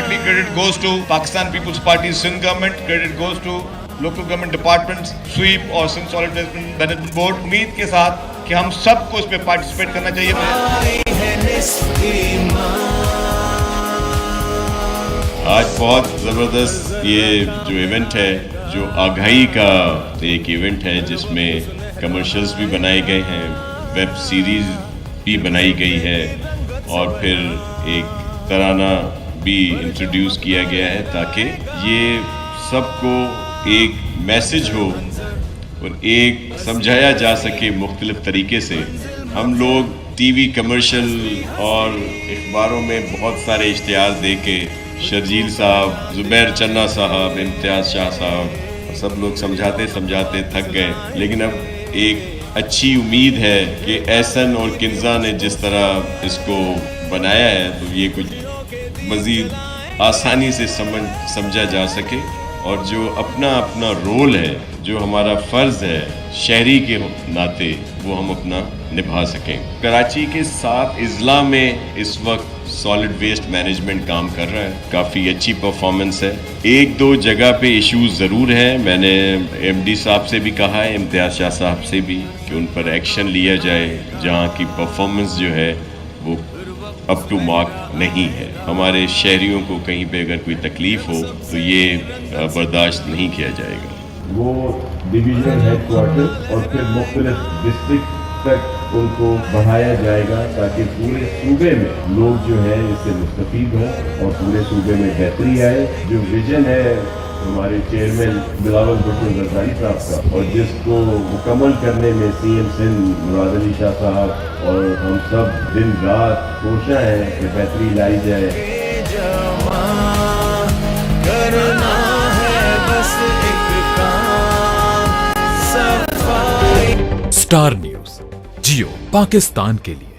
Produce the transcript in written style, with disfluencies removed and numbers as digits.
Definitely credit goes to Pakistan People's Party Sindh government, credit goes to local government departments, sweep और Sindh Solid Waste Management Board. उम्मीद के साथ कि हम सबको इस पे पार्टिसिपेट करना चाहिए. आज बहुत ज़बरदस्त ये जो इवेंट है, जो आगाही का एक इवेंट है जिसमें कमर्शियल्स भी बनाए गए हैं, वेब सीरीज़ भी बनाई गई है और फिर एक तराना भी इंट्रोड्यूस किया गया है ताकि ये सबको एक मैसेज हो और एक समझाया जा सके मुख्तलिफ तरीके से. हम लोग टीवी कमर्शियल और अखबारों में बहुत सारे इश्तिहार दे के शर्जील साहब, ज़ुबैर चन्ना साहब, इम्तियाज़ शाह साहब सब लोग समझाते समझाते थक गए. लेकिन अब एक अच्छी उम्मीद है कि एहसन और किन्ज़ा ने जिस तरह इसको बनाया है तो ये कुछ मज़ीद आसानी से समझा जा सके और जो अपना अपना रोल है, जो हमारा फ़र्ज़ है शहरी के नाते, वो हम अपना निभा सकें. कराची के 7 अज़ला में इस वक्त सॉलिड वेस्ट मैनेजमेंट काम कर रहा है. काफ़ी अच्छी परफॉर्मेंस है. 1-2 जगह पे इश्यूज़ ज़रूर हैं. मैंने MD साहब से भी कहा है, इम्तियाज़ शाह साहब से भी, कि उन पर एक्शन लिया जाए जहाँ की परफॉर्मेंस जो है वो अप टू मार्क नहीं है. हमारे शहरियों को कहीं पे अगर कोई तकलीफ़ हो तो ये बर्दाश्त नहीं किया जाएगा. वो डिवीजनल हेडक्वार्टर और फिर मुख्तलिफ डिस्ट्रिक्ट तक उनको बढ़ाया जाएगा ताकि पूरे सूबे में लोग जो है इससे मुस्तफीद हों और पूरे सूबे में बेहतरी आए. जो विजन है हमारे चेयरमैन बिलावल भुट्टो जरदारी साहब का और जिसको मुकम्मल करने में CM सिंध मुराद अली शाह साहब और हम सब दिन रात कोशिश है कि बेहतरी लाई जाए. करना है बस एक काम, सफाई. स्टार न्यूज़, जियो पाकिस्तान के लिए.